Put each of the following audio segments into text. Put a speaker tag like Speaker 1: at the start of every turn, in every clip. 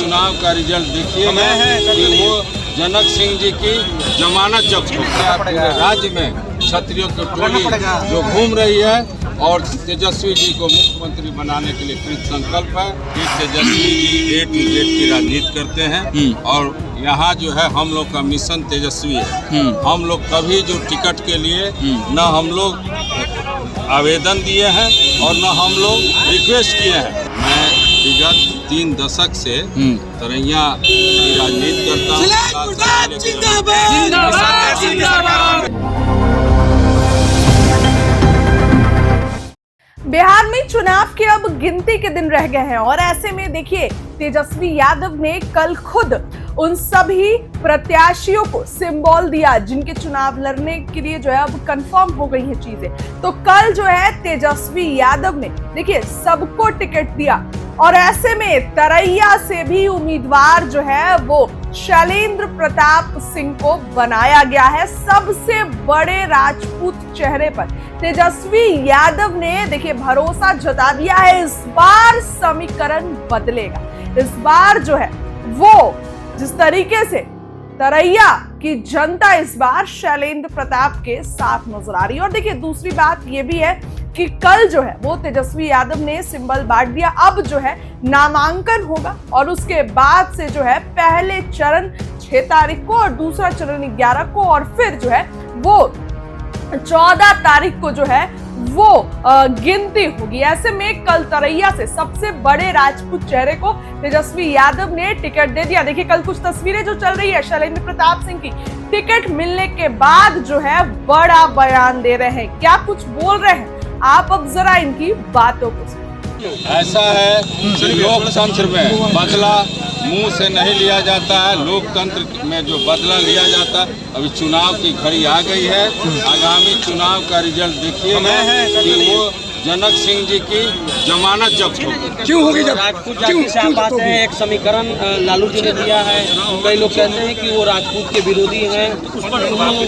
Speaker 1: चुनाव का रिजल्ट देखिए कि वो जनक सिंह जी की जमानत जब्त हो गया। पूरे राज्य में क्षत्रियों की टोली जो घूम रही है और तेजस्वी जी को मुख्यमंत्री बनाने के लिए कृत संकल्प है कि Tejashwi ji A to Z की राजनीति करते हैं और यहाँ जो है हम लोग का मिशन तेजस्वी है। हम लोग कभी जो टिकट के लिए न हम लोग आवेदन दिए हैं और न हम लोग रिक्वेस्ट किए हैं। मैं विगत 3 दशक से तरैया की राजनीति करता हूँ।
Speaker 2: बिहार में चुनाव के अब गिनती के दिन रह गए हैं और ऐसे में देखिए तेजस्वी यादव ने कल खुद उन सभी प्रत्याशियों को सिंबल दिया जिनके चुनाव लड़ने के लिए जो है अब कंफर्म हो गई है चीजें। तो कल जो है तेजस्वी यादव ने देखिए सबको टिकट दिया और ऐसे में तरैया से भी उम्मीदवार जो है वो शैलेंद्र प्रताप सिंह को बनाया गया है। सबसे बड़े राजपूत चेहरे पर तेजस्वी यादव ने देखिए भरोसा जता दिया है इस बार समीकरण बदलेगा। इस बार जो है वो जिस तरीके से तरैया की जनता इस बार शैलेंद्र प्रताप के साथ नजर आ रही है। और देखिए दूसरी बात ये भी है कि कल जो है वो तेजस्वी यादव ने सिंबल बांट दिया। अब जो है नामांकन होगा और उसके बाद से जो है पहले चरण 6 तारीख को और दूसरा चरण 11 को और फिर जो है वो 14 तारीख को जो है वो गिनती होगी। ऐसे में कल तरैया से सबसे बड़े राजपूत चेहरे को तेजस्वी यादव ने टिकट दे दिया। देखिए कल कुछ तस्वीरें जो चल रही है शैलेंद्र प्रताप सिंह की टिकट मिलने के बाद जो है बड़ा बयान दे रहे हैं। क्या कुछ बोल रहे हैं आप अब जरा इनकी बातों को सुनिए।
Speaker 1: ऐसा है लोकतंत्र में बदला मुंह से नहीं लिया जाता है। लोकतंत्र में जो बदला लिया जाता है, अभी चुनाव की घड़ी आ गई है। आगामी चुनाव का रिजल्ट देखिए कि वो जनक सिंह जी की जमानत जब्त होगी।
Speaker 3: क्यों होगी? जब
Speaker 4: राजपूत जाति से आप बात है, एक समीकरण लालू जी ने दिया है, कई लोग कहते हैं कि वो राजपूत के विरोधी हैं, उस पर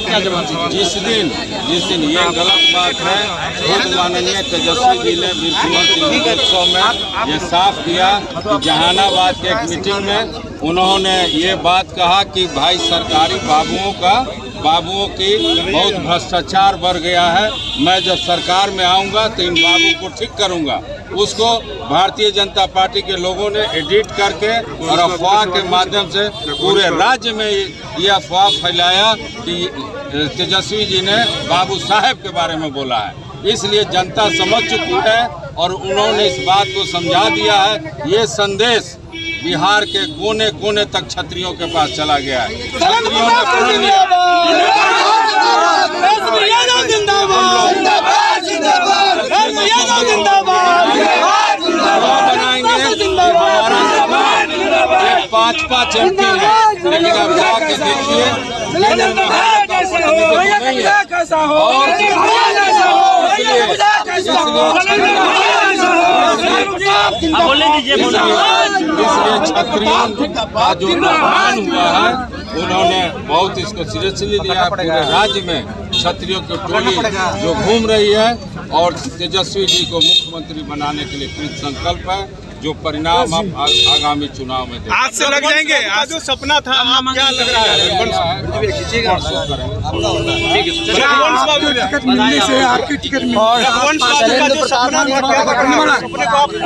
Speaker 4: क्या जवाब दीजिए?
Speaker 1: जिस दिन ये गलत बात है, खुद माननीय तेजस्वी जी ने वीर कुंवर सिंह के उत्सव में ये साफ किया कि जहानाबाद के एक मीटिंग में उन्होंने ये बात कहा कि भाई सरकारी बाबुओं की बहुत भ्रष्टाचार बढ़ गया है। मैं जब सरकार में आऊंगा तो इन बाबू को ठीक करूंगा। उसको भारतीय जनता पार्टी के लोगों ने एडिट करके और अफवाह के माध्यम से पूरे राज्य में ये अफवाह फैलाया कि तेजस्वी जी ने बाबू साहब के बारे में बोला है। इसलिए जनता समझ चुकी है और उन्होंने इस बात को समझा दिया है। ये संदेश बिहार के कोने कोने तक क्षत्रियों के पास चला गया है। क्षत्रियों ने पढ़ लिया। बनाएंगे 5-5 MP है, लेकिन अब जाके देखिए इसलिए क्षत्रियों का जो अपमान हुआ है उन्होंने बहुत इसको सीरियसली लिया। पूरे राज्य में क्षत्रियों की टोली जो घूम रही है और तेजस्वी जी को मुख्यमंत्री बनाने के लिए कृत संकल्प है। जो परिणाम आप आगामी चुनाव में
Speaker 3: आज से लग जाएंगे। आज जो सपना था आप क्या लग रहा है?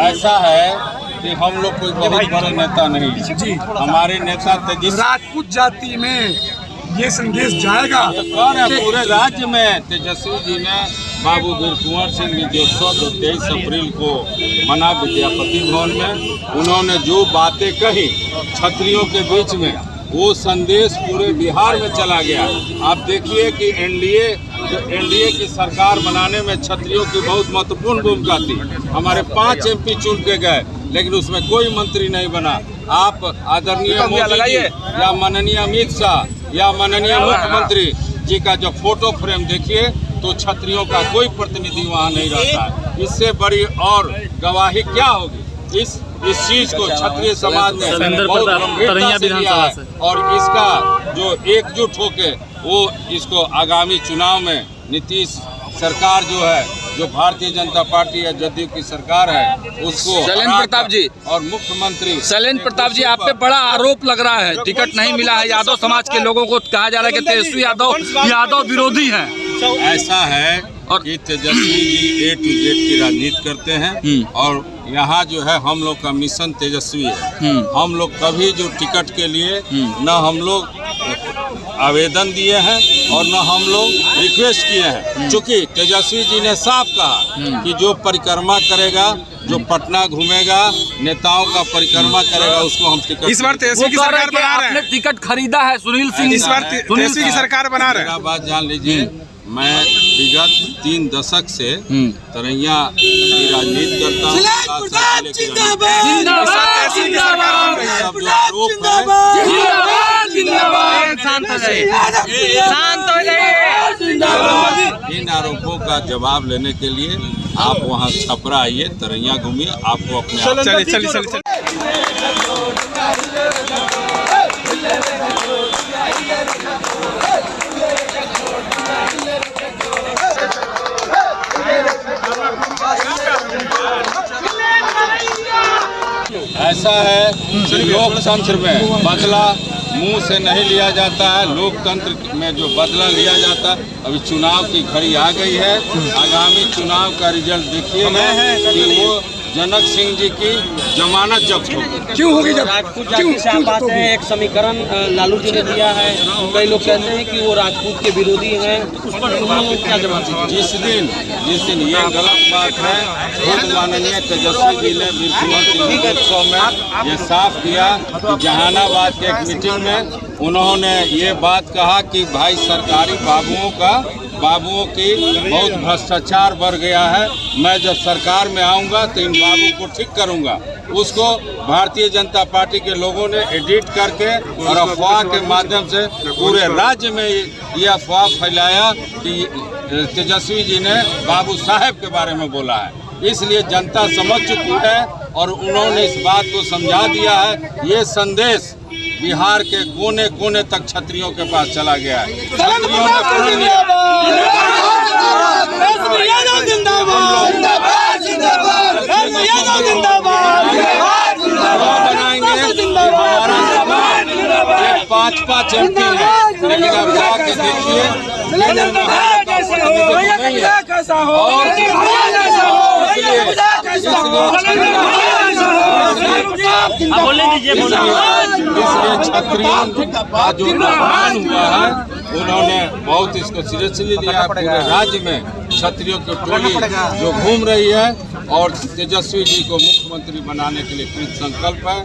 Speaker 1: ऐसा है कि हम लोग कोई बहुत बड़े नेता नहीं, हमारे नेता
Speaker 3: राजपूत जाति में ये संदेश जाएगा
Speaker 1: तो कौन है? पूरे राज्य में तेजस्वी जी ने बाबू वीर कुंवर सिंह जी जो 23 अप्रैल को मना विद्यापति भवन में उन्होंने जो बातें कही क्षत्रियों के बीच में, वो संदेश पूरे बिहार में चला गया। आप देखिए कि एनडीए की सरकार बनाने में क्षत्रियों की बहुत महत्वपूर्ण भूमिका थी। हमारे 5 MP चुन के गए, लेकिन उसमें कोई मंत्री नहीं बना। आप आदरणीय मोदी जी या माननीय अमित शाह या माननीय मुख्यमंत्री जी का जब फोटो फ्रेम देखिए तो क्षत्रियों का कोई प्रतिनिधि वहाँ नहीं रहता है। इससे बड़ी और गवाही क्या होगी? इस चीज को क्षत्रिय समाज ने बहुत गंभीरता से लिया है और इसका जो एकजुट होके वो इसको आगामी चुनाव में नीतीश सरकार जो है जो भारतीय जनता पार्टी या जदयू की सरकार है उसको
Speaker 5: शैलेंद्र प्रताप जी
Speaker 1: और मुख्यमंत्री
Speaker 5: शैलेंद्र प्रताप जी, आप पे बड़ा आरोप लग रहा है, टिकट नहीं मिला है। यादव समाज के लोगों को कहा जा रहा है कि तेजस्वी यादव विरोधी हैं।
Speaker 1: ऐसा है
Speaker 5: और
Speaker 1: कि Tejashwi ji A to Z की राजनीति करते हैं और यहाँ जो है हम लोग का मिशन तेजस्वी है। हम लोग कभी जो टिकट के लिए न हम लोग आवेदन दिए हैं और न हम लोग रिक्वेस्ट किए हैं, क्योंकि तेजस्वी जी ने साफ कहा कि जो परिक्रमा करेगा, जो पटना घूमेगा, नेताओं का परिक्रमा करेगा, उसको हम टिकट।
Speaker 3: इस बार तेजस्वी की सरकार बना रहे
Speaker 5: आपने
Speaker 3: हैं,
Speaker 5: टिकट खरीदा है सुनील सिंह,
Speaker 3: इस बार तेजस्वी की सरकार बना रहे हैं।
Speaker 1: मेरा बात जान लीजिए, मैं विगत 3 दशक से तरैया की राजनीति करता हूँ। सब जो आरोप है, इन आरोपों का जवाब लेने के लिए आप वहाँ छपरा आइए, तरैया घूमिए, आपको अपने आप
Speaker 3: चलिए
Speaker 1: ऐसा है कि लोकतंत्र में बदला मुंह से नहीं लिया जाता है। लोकतंत्र में जो बदला लिया जाता है, अभी चुनाव की घड़ी आ गई है। आगामी चुनाव का रिजल्ट देखिएगा कि वो जनक सिंह जी की जमानत जब्त होगी।
Speaker 3: क्यों होगी? जब
Speaker 4: राजपूत जाति से आप आते हैं, एक समीकरण लालू जी ने दिया है, कई लोग कहते हैं कि वो राजपूत के विरोधी हैं, उस पर उन्होंने क्या जवाब दिया?
Speaker 1: जिस दिन ये गलत बात है, खुद माननीय तेजस्वी जी ने वीर कुंवर सिंह के उत्सव में ये साफ किया कि जहानाबाद के एक मीटिंग में उन्होंने ये बात कहा कि भाई सरकारी बाबुओं की बहुत भ्रष्टाचार बढ़ गया है, मैं जब सरकार में आऊंगा तो इन बाबू को ठीक करूंगा। उसको भारतीय जनता पार्टी के लोगों ने एडिट करके और अफवाह के माध्यम से पूरे राज्य में ये अफवाह फैलाया कि तेजस्वी जी ने बाबू साहेब के बारे में बोला है। इसलिए जनता समझ चुकी है और उन्होंने इस बात को समझा दिया है। ये संदेश बिहार के कोने कोने तक क्षत्रियों के पास चला गया है। क्षत्रियों ने प्रण लिया, बनाएंगे 5-5 MP है, लेकिन आप जाके देखिए इसलिए क्षत्रियों का जो अपमान हुआ है, उन्होंने बहुत इसको सीरियसली लिया। पूरे राज्य में क्षत्रियों की टोली जो घूम रही है और तेजस्वी जी को मुख्यमंत्री बनाने के लिए कृत संकल्प है।